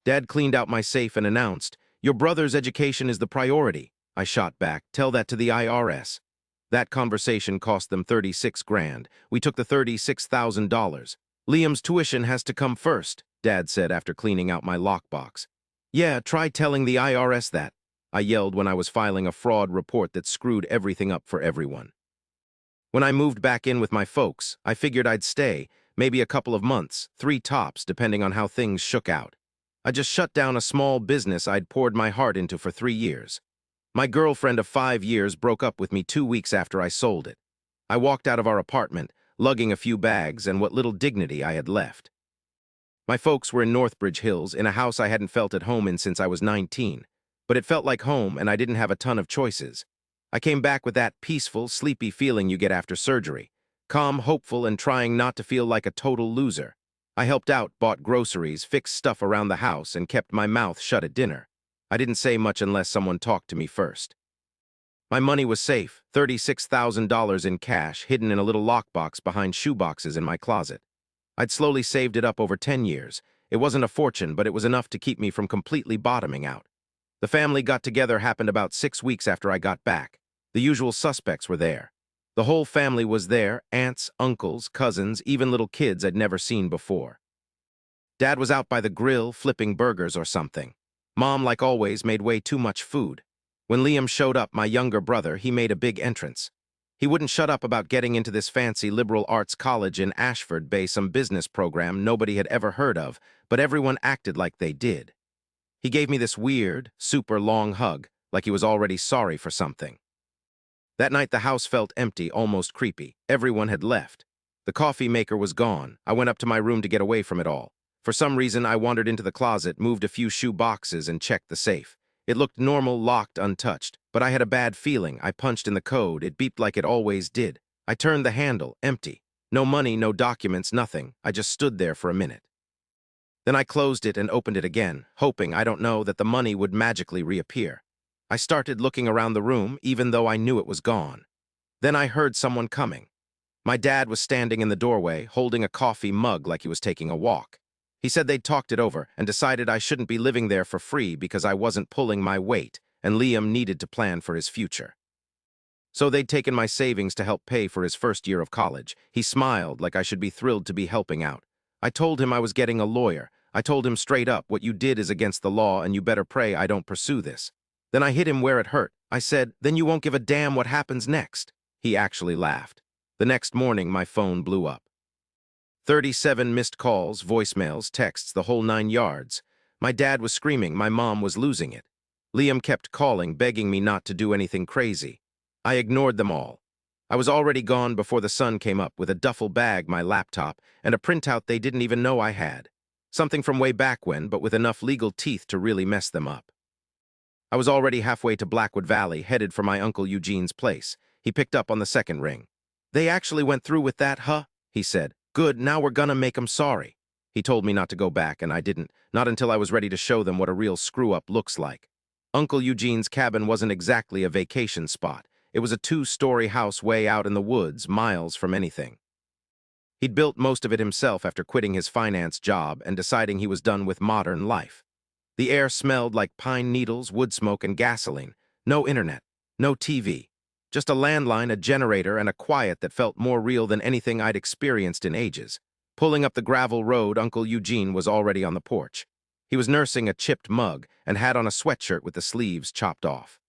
Dad cleaned out my safe and announced, "Your brother's education is the priority." I shot back, "Tell that to the IRS." That conversation cost them 36 grand. We took the $36,000. "Liam's tuition has to come first," Dad said after cleaning out my lockbox. "Yeah, try telling the IRS that," I yelled when I was filing a fraud report that screwed everything up for everyone. When I moved back in with my folks, I figured I'd stay, maybe a couple of months, 3 tops, depending on how things shook out. I just shut down a small business I'd poured my heart into for 3 years. My girlfriend of 5 years broke up with me 2 weeks after I sold it. I walked out of our apartment, lugging a few bags and what little dignity I had left. My folks were in Northbridge Hills, in a house I hadn't felt at home in since I was 19. But it felt like home, and I didn't have a ton of choices. I came back with that peaceful, sleepy feeling you get after surgery. Calm, hopeful, and trying not to feel like a total loser. I helped out, bought groceries, fixed stuff around the house, and kept my mouth shut at dinner. I didn't say much unless someone talked to me first. My money was safe, $36,000 in cash, hidden in a little lockbox behind shoeboxes in my closet. I'd slowly saved it up over 10 years. It wasn't a fortune, but it was enough to keep me from completely bottoming out. The family got-together happened about 6 weeks after I got back. The usual suspects were there. The whole family was there, aunts, uncles, cousins, even little kids I'd never seen before. Dad was out by the grill, flipping burgers or something. Mom, like always, made way too much food. When Liam showed up, my younger brother, he made a big entrance. He wouldn't shut up about getting into this fancy liberal arts college in Ashford Bay, some business program nobody had ever heard of, but everyone acted like they did. He gave me this weird, super long hug, like he was already sorry for something. That night the house felt empty, almost creepy. Everyone had left. The coffee maker was gone. I went up to my room to get away from it all. For some reason, I wandered into the closet, moved a few shoe boxes, and checked the safe. It looked normal, locked, untouched, but I had a bad feeling. I punched in the code. It beeped like it always did. I turned the handle, empty. No money, no documents, nothing. I just stood there for a minute. Then I closed it and opened it again, hoping, I don't know, that the money would magically reappear. I started looking around the room, even though I knew it was gone. Then I heard someone coming. My dad was standing in the doorway, holding a coffee mug like he was taking a walk. He said they'd talked it over and decided I shouldn't be living there for free because I wasn't pulling my weight, and Liam needed to plan for his future. So they'd taken my savings to help pay for his first year of college. He smiled like I should be thrilled to be helping out. I told him I was getting a lawyer. I told him straight up, what you did is against the law and you better pray I don't pursue this. Then I hit him where it hurt. I said, then you won't give a damn what happens next. He actually laughed. The next morning, my phone blew up. 37 missed calls, voicemails, texts, the whole 9 yards. My dad was screaming, my mom was losing it. Liam kept calling, begging me not to do anything crazy. I ignored them all. I was already gone before the sun came up with a duffel bag, my laptop, and a printout they didn't even know I had. Something from way back when, but with enough legal teeth to really mess them up. I was already halfway to Blackwood Valley, headed for my Uncle Eugene's place. He picked up on the second ring. "They actually went through with that, huh?" he said. "Good, now we're gonna make 'em sorry." He told me not to go back, and I didn't, not until I was ready to show them what a real screw-up looks like. Uncle Eugene's cabin wasn't exactly a vacation spot. It was a 2-story house way out in the woods, miles from anything. He'd built most of it himself after quitting his finance job and deciding he was done with modern life. The air smelled like pine needles, wood smoke, and gasoline. No internet, no TV. Just a landline, a generator, and a quiet that felt more real than anything I'd experienced in ages. Pulling up the gravel road, Uncle Eugene was already on the porch. He was nursing a chipped mug and had on a sweatshirt with the sleeves chopped off.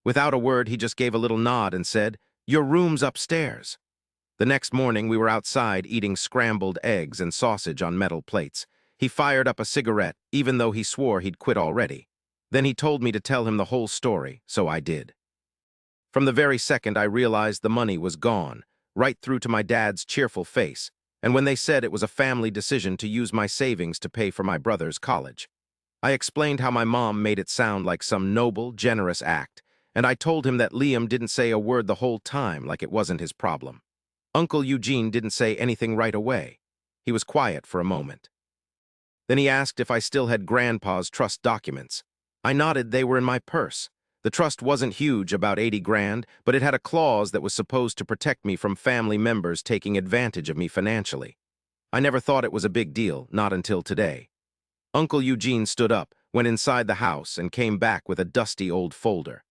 Without a word, he just gave a little nod and said, "Your room's upstairs." The next morning, we were outside eating scrambled eggs and sausage on metal plates. He fired up a cigarette, even though he swore he'd quit already. Then he told me to tell him the whole story, so I did. From the very second I realized the money was gone, right through to my dad's cheerful face, and when they said it was a family decision to use my savings to pay for my brother's college. I explained how my mom made it sound like some noble, generous act, and I told him that Liam didn't say a word the whole time like it wasn't his problem. Uncle Eugene didn't say anything right away. He was quiet for a moment. Then he asked if I still had Grandpa's trust documents. I nodded. They were in my purse. The trust wasn't huge, about 80 grand, but it had a clause that was supposed to protect me from family members taking advantage of me financially. I never thought it was a big deal, not until today. Uncle Eugene stood up, went inside the house, and came back with a dusty old folder.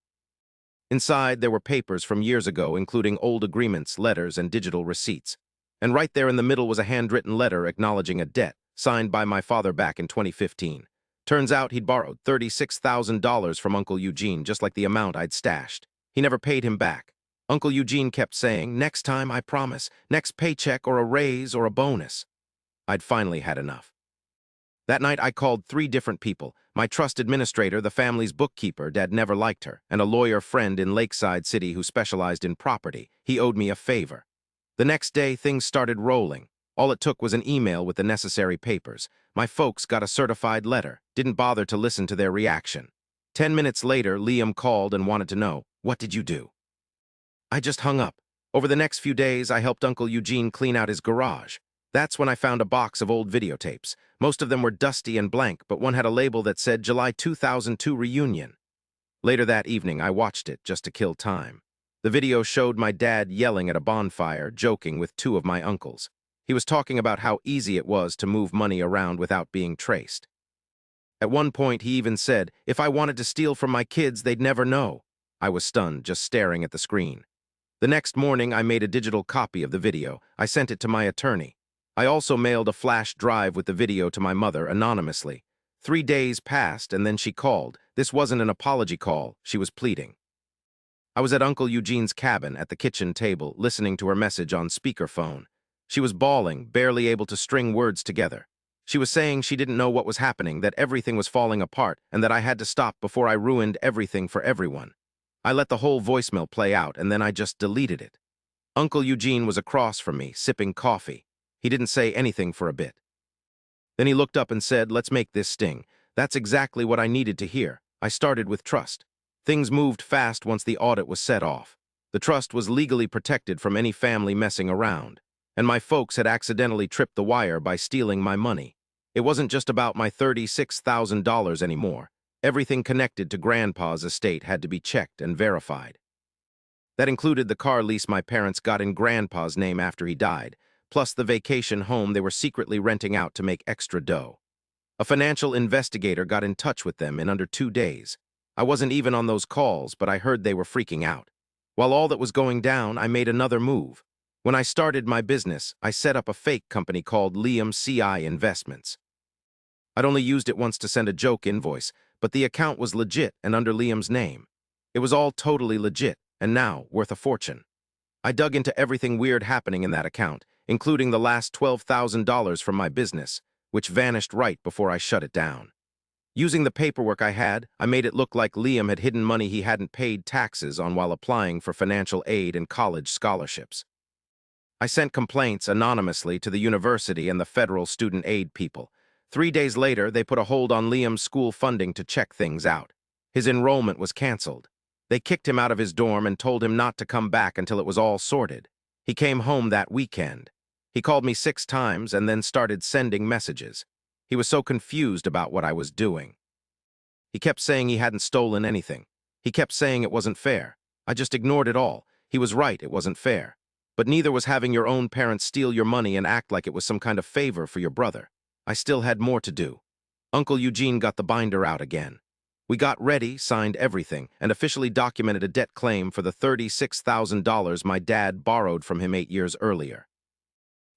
Inside, there were papers from years ago, including old agreements, letters, and digital receipts. And right there in the middle was a handwritten letter acknowledging a debt, signed by my father back in 2015. Turns out he'd borrowed $36,000 from Uncle Eugene, just like the amount I'd stashed. He never paid him back. Uncle Eugene kept saying, "Next time, I promise. Next paycheck or a raise or a bonus." I'd finally had enough. That night, I called 3 different people: my trust administrator, the family's bookkeeper, Dad never liked her, and a lawyer friend in Lakeside City who specialized in property. He owed me a favor. The next day, things started rolling. All it took was an email with the necessary papers. My folks got a certified letter, didn't bother to listen to their reaction. 10 minutes later, Liam called and wanted to know, "What did you do?" I just hung up. Over the next few days, I helped Uncle Eugene clean out his garage. That's when I found a box of old videotapes. Most of them were dusty and blank, but one had a label that said July 2002 Reunion. Later that evening, I watched it just to kill time. The video showed my dad yelling at a bonfire, joking with 2 of my uncles. He was talking about how easy it was to move money around without being traced. At one point, he even said, "If I wanted to steal from my kids, they'd never know." I was stunned, just staring at the screen. The next morning, I made a digital copy of the video. I sent it to my attorney. I also mailed a flash drive with the video to my mother anonymously. 3 days passed, and then she called. This wasn't an apology call. She was pleading. I was at Uncle Eugene's cabin at the kitchen table, listening to her message on speakerphone. She was bawling, barely able to string words together. She was saying she didn't know what was happening, that everything was falling apart, and that I had to stop before I ruined everything for everyone. I let the whole voicemail play out, and then I just deleted it. Uncle Eugene was across from me, sipping coffee. He didn't say anything for a bit. Then he looked up and said, "Let's make this sting." That's exactly what I needed to hear. I started with trust. Things moved fast once the audit was set off. The trust was legally protected from any family messing around, and my folks had accidentally tripped the wire by stealing my money. It wasn't just about my $36,000 anymore. Everything connected to Grandpa's estate had to be checked and verified. That included the car lease my parents got in Grandpa's name after he died, plus the vacation home they were secretly renting out to make extra dough. A financial investigator got in touch with them in under 2 days. I wasn't even on those calls, but I heard they were freaking out. While all that was going down, I made another move. When I started my business, I set up a fake company called Liam CI Investments. I'd only used it once to send a joke invoice, but the account was legit and under Liam's name. It was all totally legit, and now worth a fortune. I dug into everything weird happening in that account, including the last $12,000 from my business, which vanished right before I shut it down. Using the paperwork I had, I made it look like Liam had hidden money he hadn't paid taxes on while applying for financial aid and college scholarships. I sent complaints anonymously to the university and the federal student aid people. 3 days later, they put a hold on Liam's school funding to check things out. His enrollment was canceled. They kicked him out of his dorm and told him not to come back until it was all sorted. He came home that weekend. He called me 6 times and then started sending messages. He was so confused about what I was doing. He kept saying he hadn't stolen anything. He kept saying it wasn't fair. I just ignored it all. He was right, it wasn't fair. But neither was having your own parents steal your money and act like it was some kind of favor for your brother. I still had more to do. Uncle Eugene got the binder out again. We got ready, signed everything, and officially documented a debt claim for the $36,000 my dad borrowed from him 8 years earlier.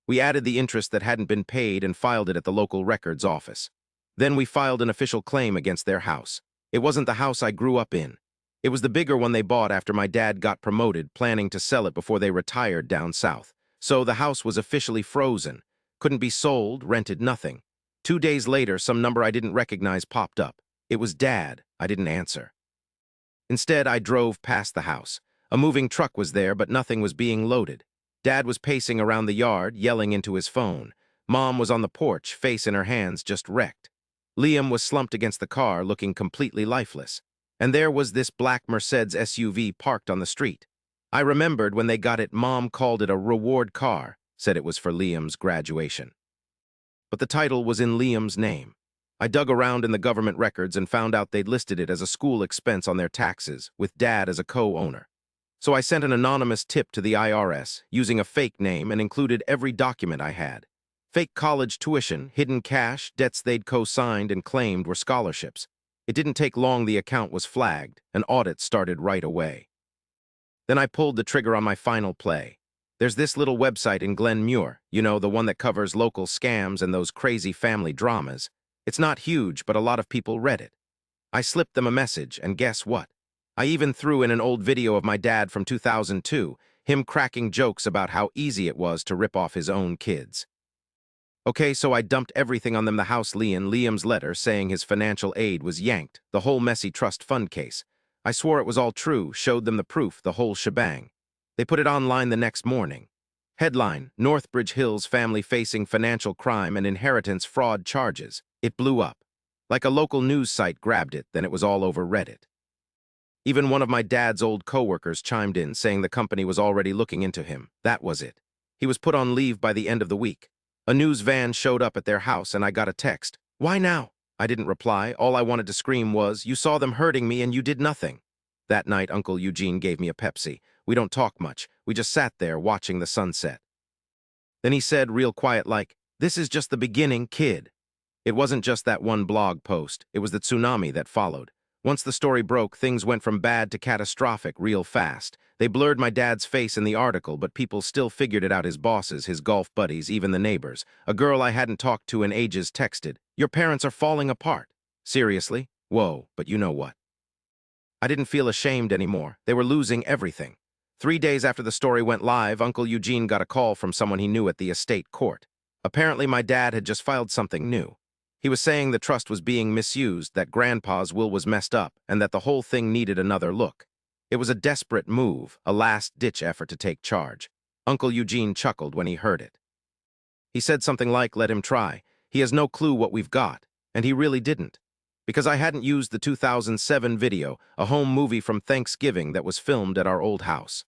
We added the interest that hadn't been paid and filed it at the local records office. Then we filed an official claim against their house. It wasn't the house I grew up in. It was the bigger one they bought after my dad got promoted, planning to sell it before they retired down south. So the house was officially frozen. Couldn't be sold, rented, nothing. 2 days later, some number I didn't recognize popped up. It was Dad. I didn't answer. Instead, I drove past the house. A moving truck was there, but nothing was being loaded. Dad was pacing around the yard, yelling into his phone. Mom was on the porch, face in her hands, just wrecked. Liam was slumped against the car, looking completely lifeless. And there was this black Mercedes SUV parked on the street. I remembered when they got it, Mom called it a reward car, said it was for Liam's graduation. But the title was in Liam's name. I dug around in the government records and found out they'd listed it as a school expense on their taxes, with Dad as a co-owner. So I sent an anonymous tip to the IRS, using a fake name, and included every document I had. Fake college tuition, hidden cash, debts they'd co-signed and claimed were scholarships. It didn't take long, the account was flagged. An audit started right away. Then I pulled the trigger on my final play. There's this little website in Glen Muir, you know, the one that covers local scams and those crazy family dramas. It's not huge, but a lot of people read it. I slipped them a message, and guess what? I even threw in an old video of my dad from 2002, him cracking jokes about how easy it was to rip off his own kids. Okay, so I dumped everything on them, the house, Liam's letter saying his financial aid was yanked, the whole messy trust fund case. I swore it was all true, showed them the proof, the whole shebang. They put it online the next morning. Headline, Northbridge Hills family facing financial crime and inheritance fraud charges. It blew up. Like a local news site grabbed it, then it was all over Reddit. Even one of my dad's old coworkers chimed in, saying the company was already looking into him. That was it. He was put on leave by the end of the week. A news van showed up at their house and I got a text. "Why now?" I didn't reply. All I wanted to scream was, "You saw them hurting me and you did nothing." That night, Uncle Eugene gave me a Pepsi. We don't talk much. We just sat there watching the sunset. Then he said, real quiet like, "This is just the beginning, kid." It wasn't just that one blog post. It was the tsunami that followed. Once the story broke, things went from bad to catastrophic real fast. They blurred my dad's face in the article, but people still figured it out. His bosses, his golf buddies, even the neighbors. A girl I hadn't talked to in ages texted, "Your parents are falling apart." Seriously? Whoa, but you know what? I didn't feel ashamed anymore. They were losing everything. 3 days after the story went live, Uncle Eugene got a call from someone he knew at the estate court. Apparently my dad had just filed something new. He was saying the trust was being misused, that Grandpa's will was messed up, and that the whole thing needed another look. It was a desperate move, a last-ditch effort to take charge. Uncle Eugene chuckled when he heard it. He said something like, "Let him try. He has no clue what we've got." And he really didn't. Because I hadn't used the 2007 video, a home movie from Thanksgiving that was filmed at our old house.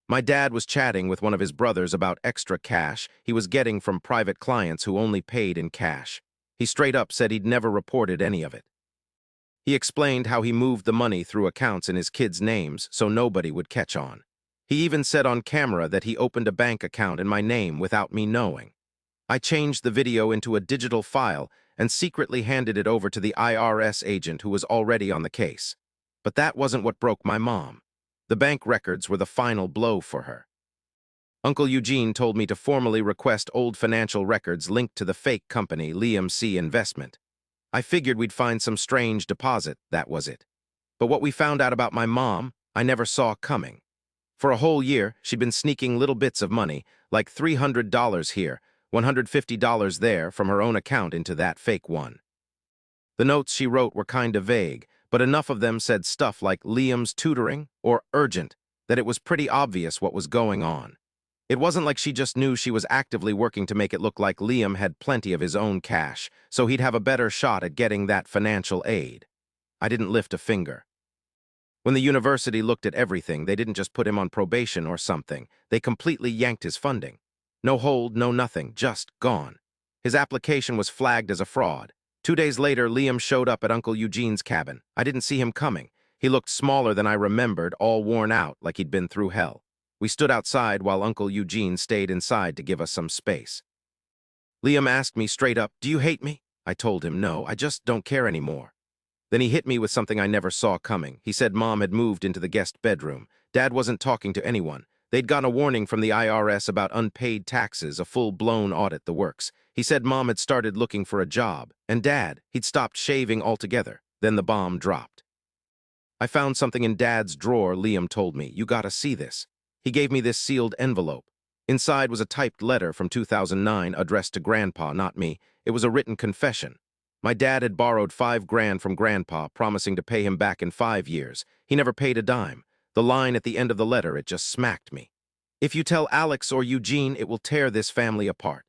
My dad was chatting with one of his brothers about extra cash he was getting from private clients who only paid in cash. He straight up said he'd never reported any of it. He explained how he moved the money through accounts in his kids' names so nobody would catch on. He even said on camera that he opened a bank account in my name without me knowing. I changed the video into a digital file and secretly handed it over to the IRS agent who was already on the case. But that wasn't what broke my mom. The bank records were the final blow for her. Uncle Eugene told me to formally request old financial records linked to the fake company Liam C. Investment. I figured we'd find some strange deposit, that was it. But what we found out about my mom, I never saw coming. For a whole year, she'd been sneaking little bits of money, like $300 here, $150 there, from her own account into that fake one. The notes she wrote were kinda vague, but enough of them said stuff like Liam's tutoring or urgent, that it was pretty obvious what was going on. It wasn't like she just knew. She was actively working to make it look like Liam had plenty of his own cash, so he'd have a better shot at getting that financial aid. I didn't lift a finger. When the university looked at everything, they didn't just put him on probation or something. They completely yanked his funding. No hold, no nothing, just gone. His application was flagged as a fraud. 2 days later, Liam showed up at Uncle Eugene's cabin. I didn't see him coming. He looked smaller than I remembered, all worn out, like he'd been through hell. We stood outside while Uncle Eugene stayed inside to give us some space. Liam asked me straight up, "Do you hate me?" I told him, "No, I just don't care anymore." Then he hit me with something I never saw coming. He said Mom had moved into the guest bedroom. Dad wasn't talking to anyone. They'd gotten a warning from the IRS about unpaid taxes, a full-blown audit, the works. He said Mom had started looking for a job, and Dad, he'd stopped shaving altogether. Then the bomb dropped. "I found something in Dad's drawer," Liam told me. "You gotta see this." He gave me this sealed envelope. Inside was a typed letter from 2009 addressed to Grandpa, not me. It was a written confession. My dad had borrowed $5,000 from Grandpa, promising to pay him back in 5 years. He never paid a dime. The line at the end of the letter, it just smacked me. "If you tell Alex or Eugene, it will tear this family apart."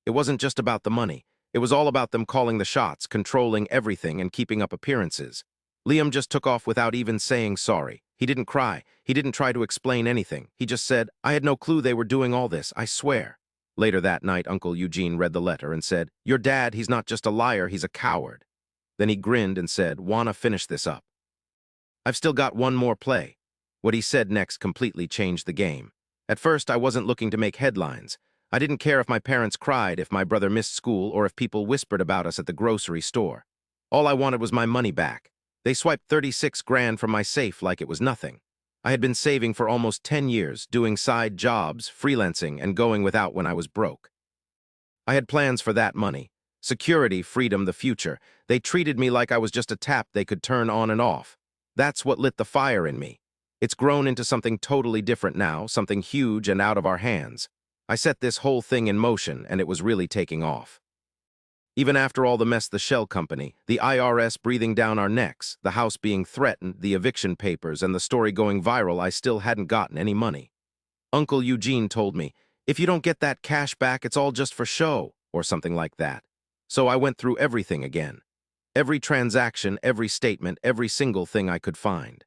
It wasn't just about the money. It was all about them calling the shots, controlling everything, and keeping up appearances. Liam just took off without even saying sorry. He didn't cry. He didn't try to explain anything. He just said, "I had no clue they were doing all this, I swear." Later that night, Uncle Eugene read the letter and said, "Your dad, he's not just a liar, he's a coward." Then he grinned and said, "Wanna finish this up?" "I've still got one more play." What he said next completely changed the game. At first, I wasn't looking to make headlines. I didn't care if my parents cried, if my brother missed school, or if people whispered about us at the grocery store. All I wanted was my money back. They swiped 36 grand from my safe like it was nothing. I had been saving for almost 10 years, doing side jobs, freelancing, and going without when I was broke. I had plans for that money. Security, freedom, the future. They treated me like I was just a tap they could turn on and off. That's what lit the fire in me. It's grown into something totally different now, something huge and out of our hands. I set this whole thing in motion, and it was really taking off. Even after all the mess, the shell company, the IRS breathing down our necks, the house being threatened, the eviction papers, and the story going viral, I still hadn't gotten any money. Uncle Eugene told me, "If you don't get that cash back, it's all just for show," or something like that. So I went through everything again. Every transaction, every statement, every single thing I could find.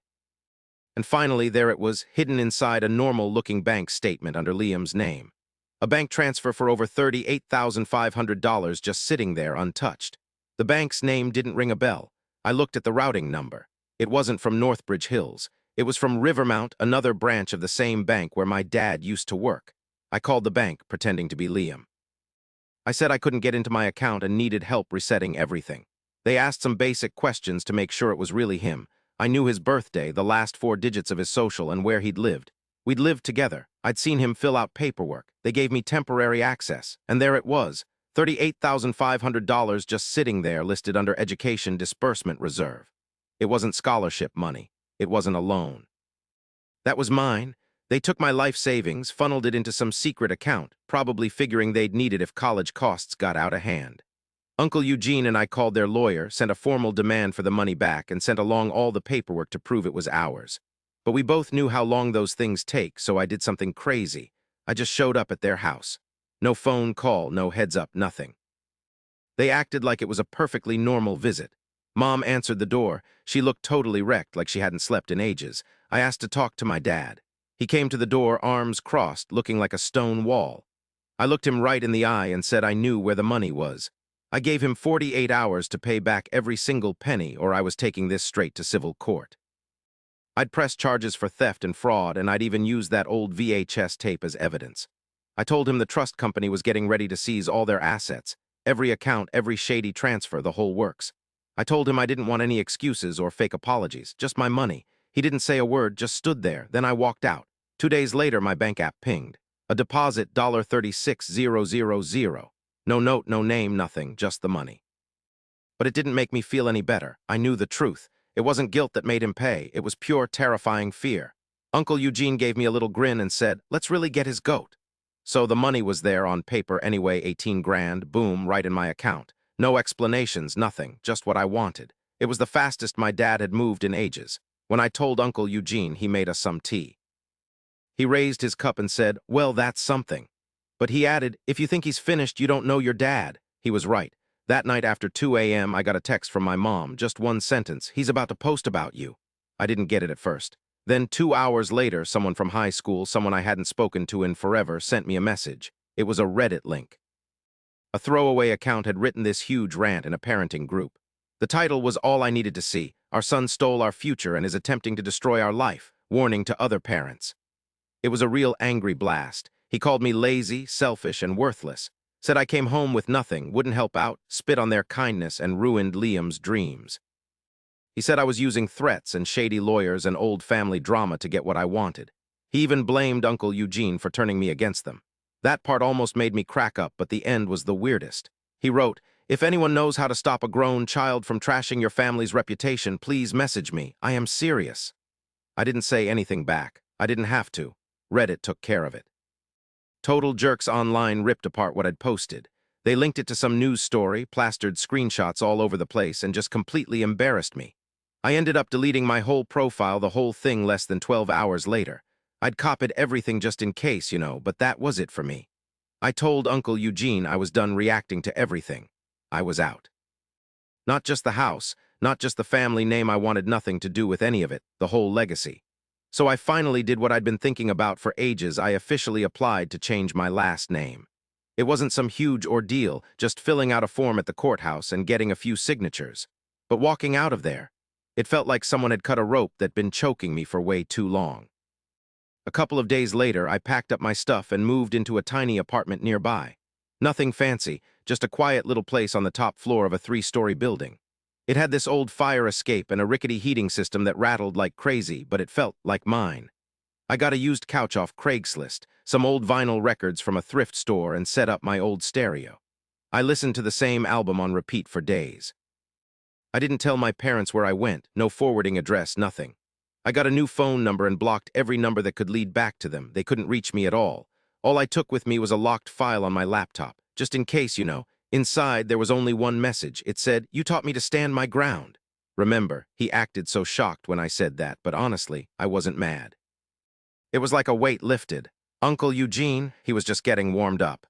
And finally, there it was, hidden inside a normal-looking bank statement under Liam's name. A bank transfer for over $38,500 just sitting there untouched. The bank's name didn't ring a bell. I looked at the routing number. It wasn't from Northbridge Hills. It was from Rivermount, another branch of the same bank where my dad used to work. I called the bank, pretending to be Liam. I said I couldn't get into my account and needed help resetting everything. They asked some basic questions to make sure it was really him. I knew his birthday, the last 4 digits of his social, and where he'd lived. We'd lived together. I'd seen him fill out paperwork. They gave me temporary access. And there it was, $38,500 just sitting there listed under Education Disbursement Reserve. It wasn't scholarship money. It wasn't a loan. That was mine. They took my life savings, funneled it into some secret account, probably figuring they'd need it if college costs got out of hand. Uncle Eugene and I called their lawyer, sent a formal demand for the money back, and sent along all the paperwork to prove it was ours. But we both knew how long those things take, so I did something crazy. I just showed up at their house. No phone call, no heads up, nothing. They acted like it was a perfectly normal visit. Mom answered the door. She looked totally wrecked, like she hadn't slept in ages. I asked to talk to my dad. He came to the door, arms crossed, looking like a stone wall. I looked him right in the eye and said I knew where the money was. I gave him 48 hours to pay back every single penny, or I was taking this straight to civil court. I'd press charges for theft and fraud, and I'd even use that old VHS tape as evidence. I told him the trust company was getting ready to seize all their assets, every account, every shady transfer, the whole works. I told him I didn't want any excuses or fake apologies, just my money. He didn't say a word, just stood there. Then I walked out. 2 days later, my bank app pinged. A deposit, $36,000. No note, no name, nothing, just the money. But it didn't make me feel any better. I knew the truth. It wasn't guilt that made him pay. It was pure, terrifying fear. Uncle Eugene gave me a little grin and said, "Let's really get his goat." So the money was there on paper anyway, 18 grand, boom, right in my account. No explanations, nothing, just what I wanted. It was the fastest my dad had moved in ages. When I told Uncle Eugene, he made us some tea. He raised his cup and said, "Well, that's something." But he added, "If you think he's finished, you don't know your dad." He was right. That night after 2 a.m., I got a text from my mom, just one sentence, "He's about to post about you." I didn't get it at first. Then 2 hours later, someone from high school, someone I hadn't spoken to in forever, sent me a message. It was a Reddit link. A throwaway account had written this huge rant in a parenting group. The title was all I needed to see. "Our son stole our future and is attempting to destroy our life. Warning to other parents." It was a real angry blast. He called me lazy, selfish, and worthless. Said I came home with nothing, wouldn't help out, spit on their kindness, and ruined Liam's dreams. He said I was using threats and shady lawyers and old family drama to get what I wanted. He even blamed Uncle Eugene for turning me against them. That part almost made me crack up, but the end was the weirdest. He wrote, "If anyone knows how to stop a grown child from trashing your family's reputation, please message me. I am serious." I didn't say anything back. I didn't have to. Reddit took care of it. Total Jerks Online ripped apart what I'd posted. They linked it to some news story, plastered screenshots all over the place, and just completely embarrassed me. I ended up deleting my whole profile, the whole thing, less than 12 hours later. I'd copied everything just in case, but that was it for me. I told Uncle Eugene I was done reacting to everything. I was out. Not just the house, not just the family name, I wanted nothing to do with any of it, the whole legacy. So I finally did what I'd been thinking about for ages. I officially applied to change my last name. It wasn't some huge ordeal, just filling out a form at the courthouse and getting a few signatures. But walking out of there, it felt like someone had cut a rope that'd been choking me for way too long. A couple of days later, I packed up my stuff and moved into a tiny apartment nearby. Nothing fancy, just a quiet little place on the top floor of a 3-story building. It had this old fire escape and a rickety heating system that rattled like crazy, but it felt like mine. I got a used couch off Craigslist, some old vinyl records from a thrift store, and set up my old stereo. I listened to the same album on repeat for days. I didn't tell my parents where I went, no forwarding address, nothing. I got a new phone number and blocked every number that could lead back to them. They couldn't reach me at all. All I took with me was a locked file on my laptop, just in case, you know. Inside, there was only one message. It said, "You taught me to stand my ground." Remember, he acted so shocked when I said that, but honestly, I wasn't mad. It was like a weight lifted. Uncle Eugene, he was just getting warmed up.